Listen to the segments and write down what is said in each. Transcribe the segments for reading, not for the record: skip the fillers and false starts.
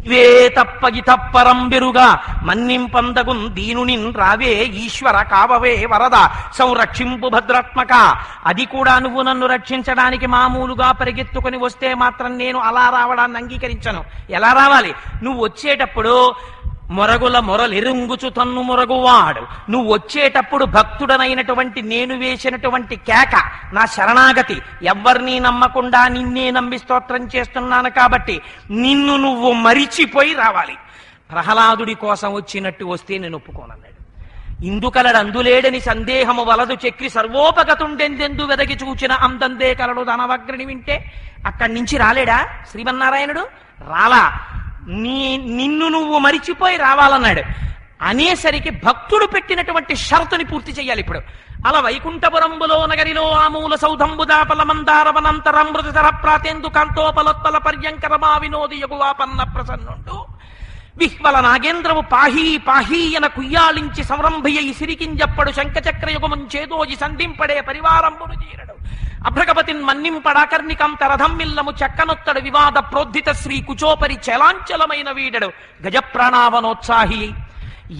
ఇవే తప్పగి తప్పరంబెరుగా మన్నింపందగున్ దీనునిన్ రావే ఈశ్వర కావవే వరద సంరక్షింపు భద్రాత్మక. అది కూడా నువ్వు నన్ను రక్షించడానికి మామూలుగా పరిగెత్తుకొని వస్తే మాత్రం నేను అలా రావడాన్ని అంగీకరించను. ఎలా రావాలి? నువ్వు వచ్చేటప్పుడు మొరగుల మొరలెరుంగుచు తన్ను మొరగువాడు. నువ్వు వచ్చేటప్పుడు భక్తుడనైనటువంటి నేను వేసినటువంటి కేక నా శరణాగతి. ఎవ్వరినీ నమ్మకుండా నిన్నే నమ్మి స్తోత్రం చేస్తున్నాను కాబట్టి నిన్ను నువ్వు మరిచిపోయి రావాలి. ప్రహ్లాదుడి కోసం వచ్చినట్టు వస్తే నేను ఒప్పుకోనన్నాడు. ఇందుకలడు అందులేడని సందేహము వలదు చక్రి సర్వోపగతుండెందెందు వెదకి చూచిన అందందే కలడు ధనవగ్రిని వింటే. అక్కడి నుంచి రాలేడా శ్రీమన్నారాయణుడు? రాలా. నిన్ను నువ్వు మరిచిపోయి రావాలన్నాడు. అనేసరికి భక్తుడు పెట్టినటువంటి షరతుని పూర్తి చెయ్యాలి. ఇప్పుడు అలా వైకుంఠపురంబులో నగరిలో ఆమూల సౌధంబుదాపల మందారవనంతరమృతర ప్రాతేందు కాంతోపలోత్పల పర్యంకరమా వినోది యగువాపన్న ప్రసన్నుండు విహ్వల నాగేంద్రము పాహీ పాహీయన కుయ్యాళించి సంరంభయ్య సిరికింజప్పడు శంఖచక్రయుగముంచేదోజి సంధింపడే పరివారంబును జీరడు అభ్రగపతిన్ మన్నింపడాకర్ణికంతరథమ్మిల్లము చెక్కనొత్తడు వివాద ప్రోద్ధిత శ్రీ కుచోపరి చలాంచలమైన వీడడు గజప్రాణావనోత్సాహి.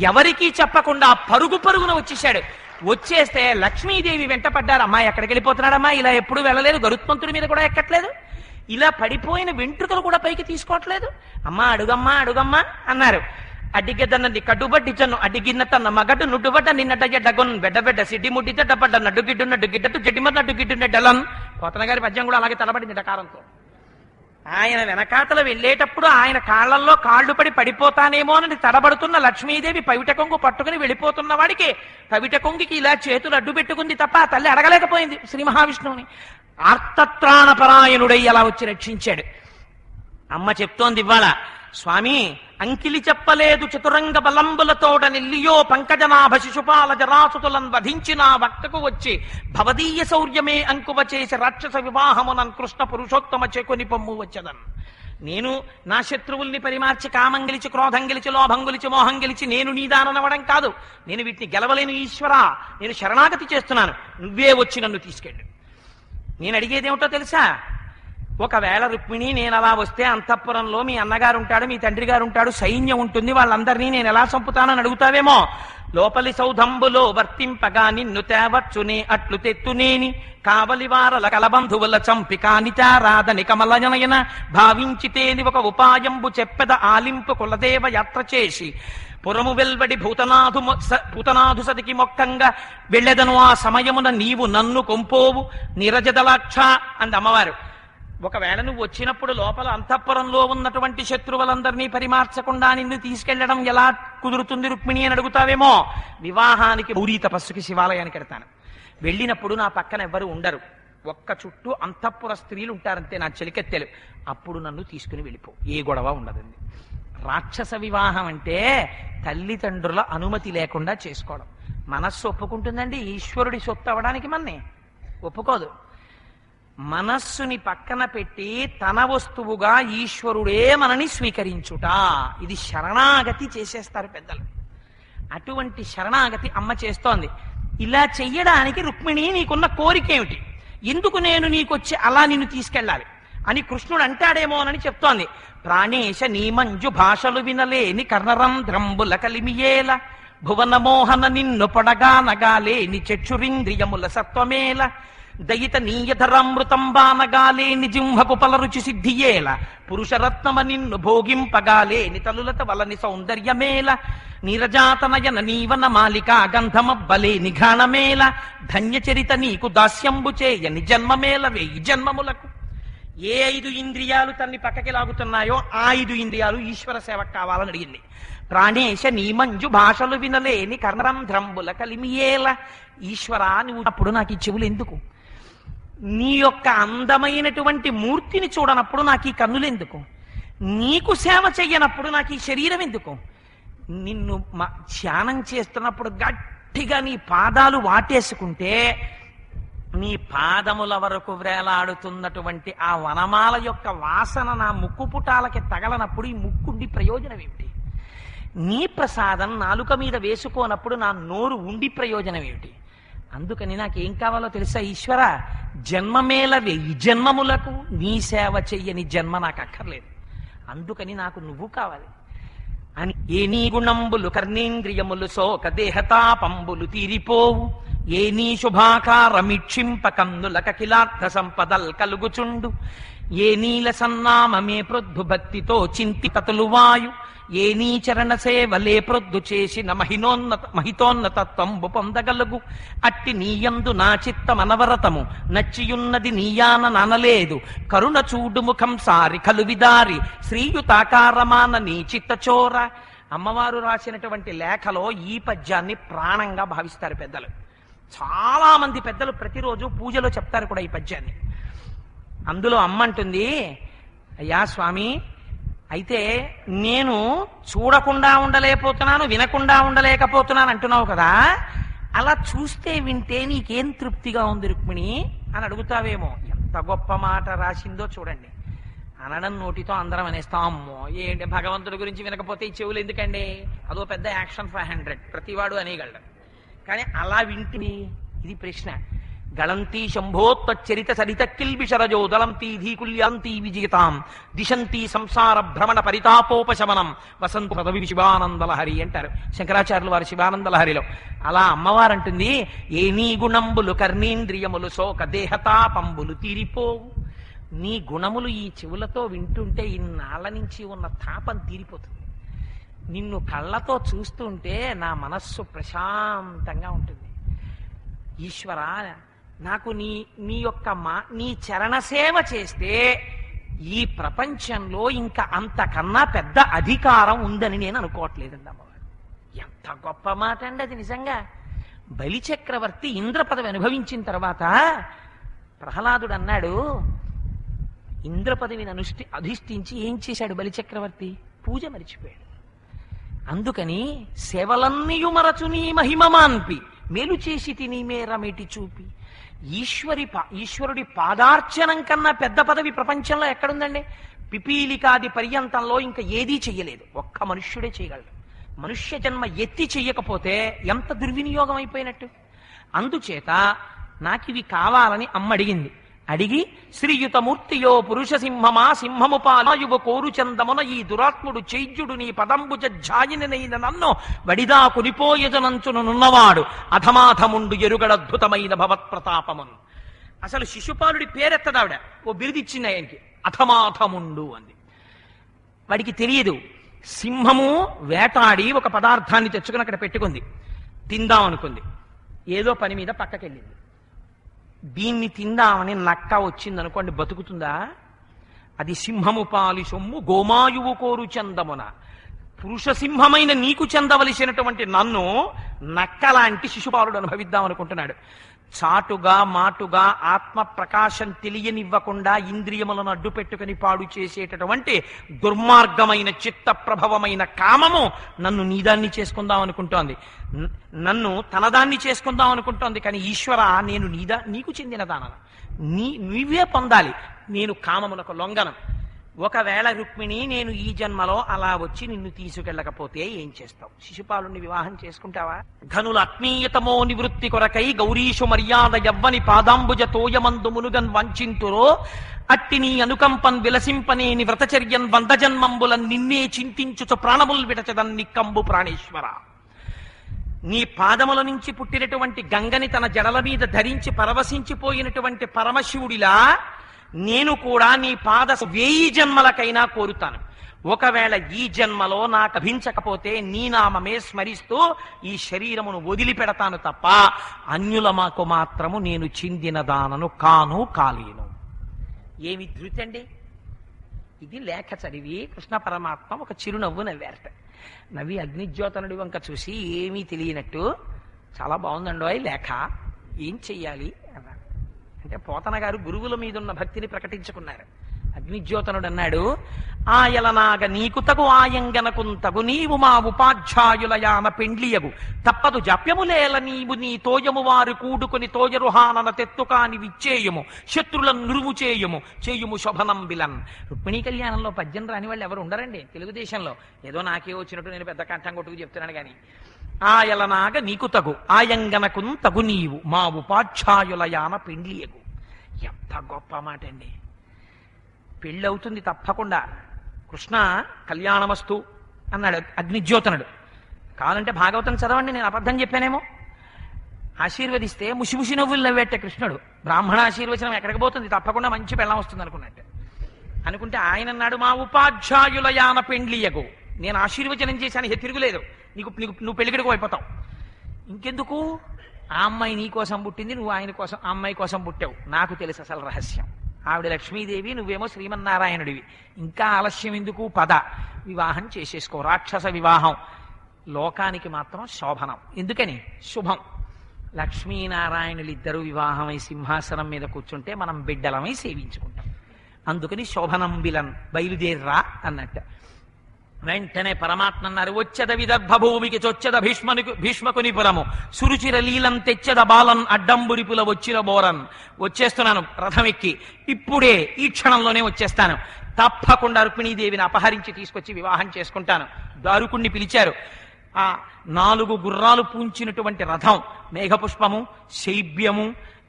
ఎవరికీ చెప్పకుండా పరుగు పరుగున వచ్చేశాడు. వచ్చేస్తే లక్ష్మీదేవి వెంటపడ్డారు. అమ్మాయి ఎక్కడికి వెళ్ళిపోతున్నాడమ్మా? ఇలా ఎప్పుడు వెళ్ళలేదు. గరుత్మంతుడి మీద కూడా ఎక్కట్లేదు. ఇలా పడిపోయిన వెంట్రుకలు కూడా పైకి తీసుకోవట్లేదు. అమ్మా అడుగమ్మా అడుగమ్మా అన్నారు. అడ్డిగెద్దన్నది కడ్డుబడ్డిచను అడ్డిగిన్న తన మగడు నుడ్డుబడ్డ నిన్నట జడ్డగొన్ బెడ్డబెడ్డ సిడ్డి ముడ్డి తడ్డబడ్డ నడ్డుగిడ్డున్నట్టు గిడ్డట్టు జడ్డిమర్ నడ్డుగిడ్డున్న డలన్. పోతన గారి పద్యం కూడా అలాగే తలబడింది డకారంతో. ఆయన వెనకాతల వెళ్ళేటప్పుడు ఆయన కాళ్లల్లో కాళ్ళు పడి పడిపోతానేమో అని తడబడుతున్న లక్ష్మీదేవి పవిట కొంగు పట్టుకుని వెళ్ళిపోతున్న వాడికి పవిట కొంగికి ఇలా చేతులు అడ్డు పెట్టుకుంది తప్ప ఆ తల్లి అడగలేకపోయింది శ్రీ మహావిష్ణువుని. ఆర్తత్రాణపరాయణుడై అలా వచ్చి రక్షించాడు. అమ్మ చెప్తోంది ఇవాళ, స్వామి అంకిలి చెప్పలేదు చతురంగ బలంబులతోడ నిల్లియో పంకజనాభ శిశుపాల జరాసుతులను వధించిన వక్కకు వచ్చి భవదీయ శౌర్యమే అంకువ చేసి రాక్షస వివాహమునన్ కృష్ణ పురుషోత్తమ చెకొని పొమ్ము వచ్చదన్. నేను నా శత్రువుల్ని పరిమార్చి కామం గెలిచి క్రోధం గెలిచి లోభం గెలిచి మోహం గెలిచి నేను నీదానవడం కాదు. నేను వీటిని గెలవలేను ఈశ్వరా. నేను శరణాగతి చేస్తున్నాను. నువ్వే వచ్చి నన్ను తీసుకెళ్ళు. నేను అడిగేదేమిటో తెలుసా? ఒకవేళ రుక్మిణి నేను అలా వస్తే అంతఃపురంలో మీ అన్నగారు ఉంటాడు, మీ తండ్రి గారు ఉంటాడు, సైన్యం ఉంటుంది, వాళ్ళందరినీ నేను ఎలా చంపుతానని అడుగుతావేమో. లోపలి సౌధంబులో వర్తింపగా నిన్ను తేవచ్చునే అట్లు తెత్తునేని కావలివారల కలబంధువుల చంపికానిచారాదని కమలజనయన భావించితేని ఒక ఉపాయంబు చెప్పెద ఆలింపు కులదేవ యాత్ర చేసి పురము వెల్వడి భూతనాథు సతికి మొక్కంగా వెళ్ళెదను. ఆ సమయమున నీవు నన్ను కొంపోవు నిరజదలాక్ష అంది అమ్మవారు. ఒకవేళ నువ్వు వచ్చినప్పుడు లోపల అంతఃపురంలో ఉన్నటువంటి శత్రువులందరినీ పరిమార్చకుండా నిన్ను తీసుకెళ్లడం ఎలా కుదురుతుంది రుక్మిణి అని అడుగుతావేమో. వివాహానికి ఊరీ తపస్సుకి శివాలయానికి వెళ్తాను. వెళ్ళినప్పుడు నా పక్కన ఎవ్వరు ఉండరు. ఒక్క చుట్టూ అంతఃపుర స్త్రీలు ఉంటారంతే, నా చెలికెత్తెలు. అప్పుడు నన్ను తీసుకుని వెళ్ళిపో, ఏ గొడవ ఉండదండి. రాక్షస వివాహం అంటే తల్లిదండ్రుల అనుమతి లేకుండా చేసుకోవడం. మనస్సు ఒప్పుకుంటుందండి ఈశ్వరుడి సొత్తు అవడానికి? మన్నే ఒప్పుకోదు. మనస్సుని పక్కన పెట్టి తన వస్తువుగా ఈశ్వరుడే మనని స్వీకరించుట, ఇది శరణాగతి చేసేస్తారు పెద్దలు. అటువంటి శరణాగతి అమ్మ చేస్తోంది. ఇలా చెయ్యడానికి రుక్మిణి నీకున్న కోరికేమిటి? ఎందుకు నేను నీకొచ్చి అలా నిన్ను తీసుకెళ్ళాలి అని కృష్ణుడు అంటాడేమోనని చెప్తోంది. ప్రాణేశ నీ మంజు భాషలు వినలేని కర్ణరంధ్రంబుల కలిమియేల భువన మోహన నిన్ను పొడగా నగాలేని చక్షురింద్రియముల సత్వమేల దయిత నీయధరామృతంబానగాలేని జింహకు పలరుచి సిద్ధియేల పురుషరత్నమ నిన్ను భోగింపగాలేని తలులత వలని సౌందర్యమేల నీరజాతనయన నీవన మాలికా గంధమబ్బలే నిఘాణమేల ధన్యచరిత నీకు దాస్యంబు చేయని జన్మమేల వేయి జన్మములకు. ఏ 5 ఇంద్రియాలు తన్ని పక్కకి లాగుతున్నాయో ఆ 5 ఇంద్రియాలు ఈశ్వర సేవకు కావాలని అడిగింది. ప్రాణేశ నీ మంజు భాషలు వినలేని కర్ణరంధ్రంబుల కలిమియేల. ఈశ్వర నువ్వు అప్పుడు నాకు ఈ చెవులు ఎందుకు? నీ యొక్క అందమైనటువంటి మూర్తిని చూడనప్పుడు నాకు ఈ కన్నులు ఎందుకు? నీకు సేవ చెయ్యనప్పుడు నాకు ఈ శరీరం ఎందుకు? నిన్ను ధ్యానం చేస్తున్నప్పుడు గట్టిగా నీ పాదాలు వాటేసుకుంటే నీ పాదముల వరకు వ్రేలాడుతున్నటువంటి ఆ వనమాల యొక్క వాసన నా ముక్కు పుటాలకి తగలనప్పుడు ఈ ముక్కుండి ప్రయోజనం ఏమిటి? నీ ప్రసాదం నాలుక మీద వేసుకోనప్పుడు నా నోరు ఉండి ప్రయోజనం ఏమిటి? అందుకని నాకేం కావాలో తెలుసా ఈశ్వర? జన్మమేల 1000 జన్మములకు నీ సేవ చెయ్యని జన్మ నాకు అక్కర్లేదు. అందుకని నాకు నువ్వు కావాలి అని. ఏ నీ గుణంబులు కర్ణేంద్రియములు సోక దేహతాపంబులు తీరిపోవు, ఏ నీ శుభాకారమిక్షింప కన్నులక కిలార్థ సంపదల్ కలుగుచుండు, ఏ నీల సన్నామమే ప్రొద్దు భక్తితో చింతి తతులు వాయు, ఏ నీ చరణ సేవలే ప్రొద్దు చేసిన మహితోన్నతత్వంబు పొందగలుగు, అట్టి నీయందు నా చిత్తమనవరతము నచ్చియున్నది నీయాన నానలేదు, కరుణ చూడు ముఖం సారి కలువిదారి శ్రీయుతాకారమాన నీ చిత్తచోర. అమ్మవారు రాసినటువంటి లేఖలో ఈ పద్యాన్ని ప్రాణంగా భావిస్తారు పెద్దలు. చాలా మంది పెద్దలు ప్రతిరోజు పూజలో చెప్తారు కూడా ఈ పద్యాన్ని. అందులో అమ్మంటుంది, అయ్యా స్వామి, అయితే నేను చూడకుండా ఉండలేకపోతున్నాను, వినకుండా ఉండలేకపోతున్నాను అంటున్నావు కదా, అలా చూస్తే వింటే నీకేం తృప్తిగా ఉంది రుక్మిణి అని అడుగుతావేమో. ఎంత గొప్ప మాట రాసిందో చూడండి. అనడం నోటితో అందరం అనేస్తాం, అమ్మో ఏంటి భగవంతుడి గురించి వినకపోతే ఈ చెవులు ఎందుకండి, అదో పెద్ద యాక్షన్ 500 ప్రతివాడు అనేయగలడు. కానీ అలా వింటుంది, ఇది ప్రశ్న. గళంతీ శంభోత్వచ్చరిత సరిత కిల్బిషరజో దళంతీ ధీకుల్యాంతీ విజితాం దిశంతీ సంసార భ్రమణ పరితాపోపశమనం వసంత పదవి శివానందలహరి అంటారు శంకరాచార్యులు వారి శివానందలహరిలో. అలా అమ్మవారంటుంది, ఏ నీ గుణంబులు కర్ణేంద్రియములు సోక దేహతాపంబులు తీరిపోవు. నీ గుణములు ఈ చెవులతో వింటుంటే ఇన్నాళ్ల నుంచి ఉన్న తాపం తీరిపోతుంది. నిన్ను కళ్ళతో చూస్తుంటే నా మనస్సు ప్రశాంతంగా ఉంటుంది. ఈశ్వర, నాకు నీ యొక్క నీ చరణ సేవ చేస్తే ఈ ప్రపంచంలో ఇంకా అంతకన్నా పెద్ద అధికారం ఉందని నేను అనుకోవట్లేదండి అమ్మవారు. ఎంత గొప్ప మాట అండి అది నిజంగా. బలిచక్రవర్తి ఇంద్ర పదవి అనుభవించిన తర్వాత ప్రహ్లాదుడు అన్నాడు, ఇంద్ర పదవిని అధిష్ఠించి ఏం చేశాడు బలిచక్రవర్తి? పూజ మరిచిపోయాడు. అందుకని సేవలన్నీయు మరచు నీ మహిమ మాన్పి మేలు చేసి తిని మేరమేటి చూపి. ఈశ్వరుడి పాదార్చనం కన్నా పెద్ద పదవి ప్రపంచంలో ఎక్కడుందండి? పిపీలికాది పర్యంతంలో ఇంకా ఏదీ చెయ్యలేదు, ఒక్క మనుష్యుడే చేయగలడు. మనుష్య జన్మ ఎత్తి చెయ్యకపోతే ఎంత దుర్వినియోగం అయిపోయినట్టు. అందుచేత నాకివి కావాలని అమ్మ అడిగింది. అడిగి శ్రీయుతమూర్తియో పురుష సింహమా సింహము పాలాయువు కోరు చందమున ఈ దురాత్ముడు చైద్యుడు నీ పదంబుజ ఝాయినైన నన్ను వడిదా కునిపోయజనంచునున్నవాడు అధమాధముండు ఎరుగడద్భుతమైన భవత్ప్రతాపమును. అసలు శిశుపాలుడి పేరెత్తదావిడ, ఓ బిరుదిచ్చింది ఆయనకి, అధమాధముండు అంది. వాడికి తెలియదు. సింహము వేటాడి ఒక పదార్థాన్ని తెచ్చుకుని అక్కడ పెట్టుకుంది, తిందాం అనుకుంది. ఏదో పని మీద పక్కకెళ్ళింది. దీన్ని తిందామని నక్క వచ్చిందనుకోండి, బతుకుతుందా? అది సింహము పాలి సొమ్ము గోమాయువు కోరు చందమున. పురుష సింహమైన నీకు చెందవలసినటువంటి నన్ను నక్కలాంటి శిశుపాలుడు అనుభవిద్దాం అనుకుంటున్నాడు. చాటుగా మాటుగా ఆత్మ ప్రకాశం తెలియనివ్వకుండా ఇంద్రియములను అడ్డు పెట్టుకుని పాడు చేసేటటువంటి దుర్మార్గమైన చిత్త ప్రభవమైన కామము నన్ను నీదాన్ని చేసుకుందాం అనుకుంటోంది, నన్ను తనదాన్ని చేసుకుందాం అనుకుంటోంది. కానీ ఈశ్వర, నేను నీకు చెందినదానను, నీవే పొందాలి, నేను కామములకు లొంగను. ఒకవేళ రుక్మిణి నేను ఈ జన్మలో అలా వచ్చి నిన్ను తీసుకెళ్ళకపోతే ఏం చేస్తావు? శిశుపాలుని వివాహం చేసుకుంటావా? ఘనుల ఆత్మీయతమో నివృత్తి కొరకై గౌరీషు మర్యాద యవ్వని పాదాంబుజ తోయమందు మునుగన్ వంచింతురో అట్టి నీ అనుకంపన్ విలసింపనేని వ్రతచర్యన్ వంద జన్మంబులన్ నిన్నే చింతించుచు ప్రాణముల్ విడచదన్ నిక్కంబు ప్రాణేశ్వర. నీ పాదముల నుంచి పుట్టినటువంటి గంగని తన జడల మీద ధరించి పరవశించిపోయినటువంటి పరమశివుడిలా నేను కూడా నీ పాద 1000 జన్మలకైనా కోరుతాను. ఒకవేళ ఈ జన్మలో నాకు అభించకపోతే నీ నామమే స్మరిస్తూ ఈ శరీరమును వదిలిపెడతాను తప్ప అన్యులమాకు మాత్రము నేను చెందినదానను కాలేను. ఏమి ధృతండి! ఇది లేఖ చదివి కృష్ణ పరమాత్మ ఒక చిరునవ్వు నవ్వారట. నవ్వి అగ్నిజ్యోతనుడి వంక చూసి ఏమీ తెలియనట్టు, చాలా బాగుందండో లేఖ, ఏం చెయ్యాలి అన్నారు. అంటే పోతన గారు గురువుల మీద ఉన్న భక్తిని ప్రకటించుకున్నారు. అగ్నిజ్యోతనుడు అన్నాడు, ఆయలనాగ నీకు తగు ఆయంగనకుంతగు నీవు మా ఉపాధ్యాయులయాన పెండ్లియగు తప్పదు జప్యములేల నీవు నీ తోయము వారు కూడుకుని తోయరుహానన తెత్తుకాని విచ్చేయము శత్రులను నురువు చేయుము శోభనం బిలన్. రుక్మిణీ కళ్యాణంలో పద్యం రాని వాళ్ళు ఎవరు ఉండరండి తెలుగుదేశంలో. ఏదో నాకే వచ్చినట్టు నేను పెద్ద కంఠం కొట్టుకు చెప్తున్నాను కానీ, ఆయలనాగ నీకు తగు ఆయంగనకున్ తగు నీవు మా ఉపాధ్యాయులయాన పెండ్లియగు. ఎంత గొప్ప మాట అండి! పెళ్ళవుతుంది తప్పకుండా. కృష్ణ కళ్యాణమస్తు అన్నాడు అగ్నిజ్యోతనుడు. కావాలంటే భాగవతం చదవండి, నేను అబద్ధం చెప్పానేమో. ఆశీర్వదిస్తే ముసిముసి నవ్వులు నవ్వేట కృష్ణుడు. బ్రాహ్మణ ఆశీర్వచనం ఎక్కడికి పోతుంది, తప్పకుండా మంచి పెళ్ళం వస్తుంది అనుకున్నట్టు. అనుకుంటే ఆయన అన్నాడు, మా ఉపాధ్యాయుల యాన పెండ్లియగు, నేను ఆశీర్వచనం చేశాను, ఇక తిరుగులేదు, నువ్వు పెళ్లికడికి అయిపోతావు. ఇంకెందుకు, ఆ అమ్మాయి నీ కోసం పుట్టింది, నువ్వు ఆయన కోసం ఆ అమ్మాయి కోసం పుట్టావు. నాకు తెలుసు అసలు రహస్యం. ఆవిడ లక్ష్మీదేవి, నువ్వేమో శ్రీమన్నారాయణుడివి. ఇంకా ఆలస్యం ఎందుకు, పద వివాహం చేసేసుకో. రాక్షస వివాహం లోకానికి మాత్రం శోభనం. ఎందుకని, శుభం. లక్ష్మీనారాయణులిద్దరూ వివాహమై సింహాసనం మీద కూర్చుంటే మనం బిడ్డలమై సేవించుకుంటాం. అందుకని శోభనం బిలన్, బయలుదేర్రా అన్నట్టు. వెంటనే పరమాత్మ అన్నారు, వచ్చద విదర్భ భూమికి చొచ్చద భీష్మకుని పురము సురుచిర లీలం తెచ్చద బాలన్ అడ్డంబురిపుల వచ్చిన బోరన్. వచ్చేస్తున్నాను రథం ఎక్కి, ఇప్పుడే ఈ క్షణంలోనే వచ్చేస్తాను. తప్పకుండా రుక్మిణీదేవిని అపహరించి తీసుకొచ్చి వివాహం చేసుకుంటాను. దారుకుణ్ణి పిలిచారు. ఆ 4 గుర్రాలు పూంచినటువంటి రథం, మేఘపుష్పము, శైబ్యము,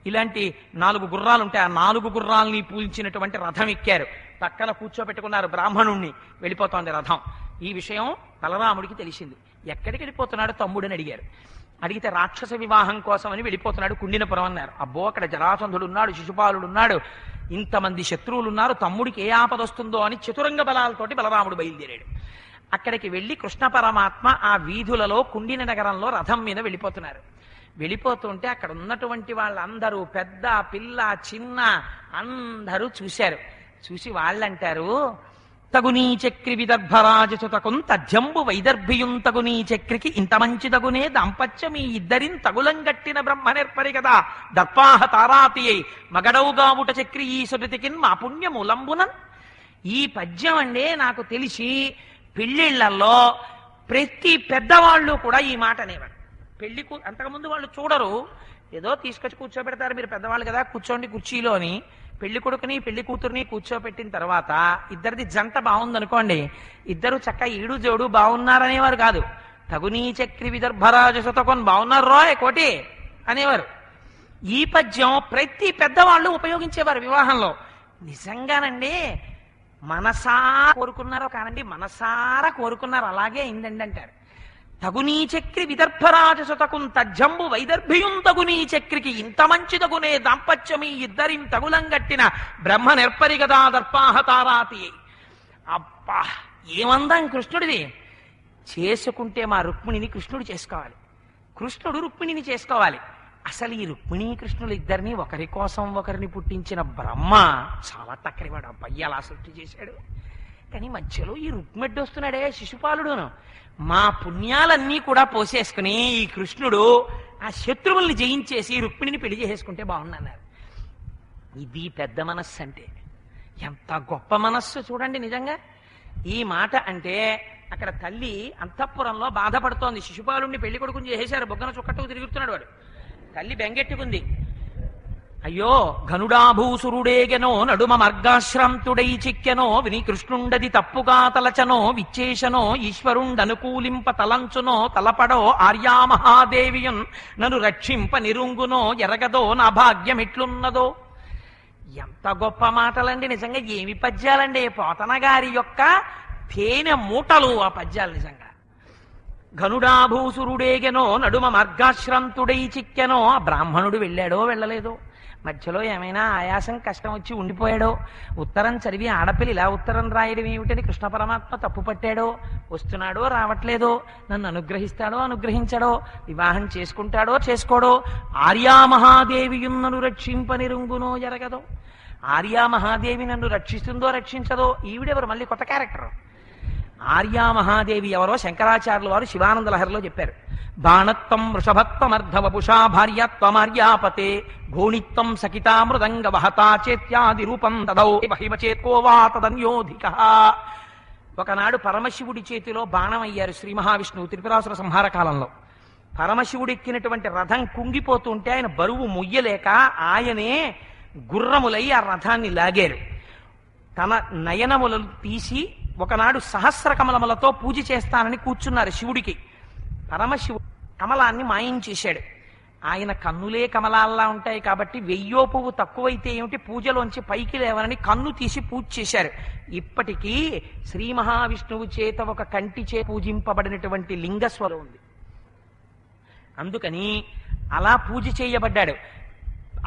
ఇలాంటి 4 గుర్రాలు ఉంటాయి. ఆ 4 గుర్రాలని పూల్చినటువంటి రథం ఎక్కారు. పక్కన కూర్చోబెట్టుకున్నారు బ్రాహ్మణుణ్ణి. వెళ్ళిపోతోంది రథం. ఈ విషయం బలరాముడికి తెలిసింది. ఎక్కడికి వెళ్ళిపోతున్నాడు తమ్ముడని అడిగారు. అడిగితే రాక్షస వివాహం కోసం అని వెళ్ళిపోతున్నాడు కుండినపురం అన్నారు. అబ్బో, అక్కడ జరాసంధుడు ఉన్నాడు, శిశుపాలుడు ఉన్నాడు, ఇంతమంది శత్రువులు ఉన్నారు, తమ్ముడికి ఏ ఆపద వస్తుందో అని చతురంగ బలాలతోటి బలరాముడు బయలుదేరాడు. అక్కడికి వెళ్లి కృష్ణ పరమాత్మ ఆ వీధులలో కుండిన నగరంలో రథం మీద వెళ్ళిపోతున్నారు. వెళ్ళిపోతుంటే అక్కడ ఉన్నటువంటి వాళ్ళందరూ, పెద్ద పిల్ల చిన్న అందరూ చూశారు. చూసి వాళ్ళంటారు, తగునీ చక్రి విదర్భరాజసుతకున్ తథ్యంబు వైదర్భియుం తగునీ చక్రికి ఇంత మంచిదగునే దాంపత్యం ఈ ఇద్దరిన్ తగులంగట్టిన బ్రహ్మనిర్పరి కదా దర్పాహ తారాతియై మగడవుగావుట చక్రి ఈ సుడితికిన్ మా పుణ్యములంబునన్. ఈ పద్యం అండే నాకు తెలిసి పెళ్ళిళ్లలో ప్రతి పెద్దవాళ్ళు కూడా ఈ మాట అనేవారు. అంతకుముందు వాళ్ళు చూడరు, ఏదో తీసుకొచ్చి కూర్చోబెడతారు, మీరు పెద్దవాళ్ళు కదా కూర్చోండి కుర్చీలో అని. పెళ్లి కొడుకుని పెళ్లి కూతుర్ని కూర్చోబెట్టిన తర్వాత ఇద్దరిది జంట బాగుందనుకోండి, ఇద్దరు చక్క ఈడు జోడు బాగున్నారనేవారు కాదు. తగునీ చక్రి విదర్భరాజసుతకొన్ బాగున్నారు రోయ్ కోటి అనేవారు. ఈ పద్యం ప్రతి పెద్దవాళ్ళు ఉపయోగించేవారు వివాహంలో. నిజంగానండి, మనసారా కోరుకున్నారో కానండి, మనసారా కోరుకున్నారు, అలాగే అయిందండి అంటారు. తగునీ చక్రి విదర్భరాజసుతకున్ తజ్జంబు వైదర్భియుం తగునీ చక్రికి ఇంత మంచిదగునే దాంపత్యమీ ఇద్దరిని తగులంగట్టిన బ్రహ్మ నిర్పరి గదా దర్పాహ తారాతి. అబ్బా, ఏమందాం కృష్ణుడిది. చేసుకుంటే మా రుక్మిణిని కృష్ణుడు చేసుకోవాలి, కృష్ణుడు రుక్మిణిని చేసుకోవాలి. అసలు ఈ రుక్మిణీ కృష్ణులు ఇద్దరిని ఒకరి కోసం ఒకరిని పుట్టించిన బ్రహ్మ చాలా టక్కరివాడు. అబ్బాయి అలా సృష్టి చేశాడు. కానీ మధ్యలో ఈ రుక్మిడ్డి వస్తున్నాడే శిశుపాలుడును. మా పుణ్యాలన్నీ కూడా పోసేసుకుని ఈ కృష్ణుడు ఆ శత్రువుల్ని జయించేసి రుక్మిణిని పెళ్లి చేసుకుంటే బాగుందన్నారు. ఇది పెద్ద మనస్సు అంటే. ఎంత గొప్ప మనస్సు చూడండి నిజంగా. ఈ మాట అంటే అక్కడ తల్లి అంతఃపురంలో బాధపడుతోంది. శిశుపాలుణ్ణి పెళ్లి కొడుకుని చేసేశారు, బొగ్గన చుక్కట్టుకు తిరుగుతున్నాడు వాడు. తల్లి బెంగెట్టుకుంది. అయ్యో, ఘనుడాభూసురుడేగెనో నడుమ మార్గాశ్రాంతుడై చిక్కెనో విని కృష్ణుండది తప్పుగా తలచనో విచ్చేశనో ఈశ్వరుండనుకూలింప తలంచునో తలపడో ఆర్యామహాదేవియున్ నన్ను రక్షింప నిరుంగునో ఎరగదో నా భాగ్యమిట్లున్నదో. ఎంత గొప్ప మాటలండి నిజంగా. ఏమి పద్యాలండి, పోతన గారి యొక్క తేనె మూటలు ఆ పద్యాలు నిజంగా. ఘనుడాభూసురుడేగెనో నడుమ మార్గాశ్రాంతుడై చిక్కెనో. ఆ బ్రాహ్మణుడు వెళ్ళాడో వెళ్ళలేదో, మధ్యలో ఏమైనా ఆయాసం కష్టం వచ్చి ఉండిపోయాడో, ఉత్తరం చదివి ఆడపిల్ల ఇలా ఉత్తరం రాయడం ఏమిటని కృష్ణ పరమాత్మ తప్పు పట్టాడో, వస్తున్నాడో రావట్లేదో, నన్ను అనుగ్రహిస్తాడో అనుగ్రహించడో, వివాహం చేసుకుంటాడో చేసుకోడో, ఆర్యామహాదేవియున్ నన్ను రక్షింపనిరుంగునో ఎరగదో. ఆర్యామహాదేవి నన్ను రక్షిస్తుందో రక్షించదో. ఈవిడెవరు, మళ్ళీ కొత్త క్యారెక్టర్. ఆర్యామహాదేవి ఎవరో శంకరాచార్యుల వారు శివానంద లహరిలో చెప్పారు. బాణత్వం వృషభత్వమర్ధవపుషా భార్యత్వమార్యాపతే ఘోణిత్వం సకితా మృదంగ వహతా చేత్యాది రూపం దదౌ మహిమచేత్కోవా తదన్యోధిక. ఒకనాడు పరమశివుడి చేతిలో బాణం అయ్యారు శ్రీ మహావిష్ణువు త్రిపురాసుర సంహార కాలంలో. పరమశివుడు ఎక్కినటువంటి రథం కుంగిపోతుంటే ఆయన బరువు మొయ్యలేక ఆయనే గుర్రములై ఆ రథాన్ని లాగారు. తన నయనములను తీసి ఒకనాడు సహస్ర కమలములతో పూజ చేస్తానని కూర్చున్నారు శివుడికి. పరమశివుడు కమలాన్ని మాయం చేశాడు. ఆయన కన్నులే కమలాల్లా ఉంటాయి కాబట్టి 1000 పువ్వు తక్కువైతే ఏమిటి, పూజలోంచి పైకి లేవనని కన్ను తీసి పూజ చేశారు. ఇప్పటికీ శ్రీ మహావిష్ణువు చేత ఒక కంటిచే పూజింపబడినటువంటి లింగస్వరం ఉంది. అందుకని అలా పూజ చేయబడ్డాడు.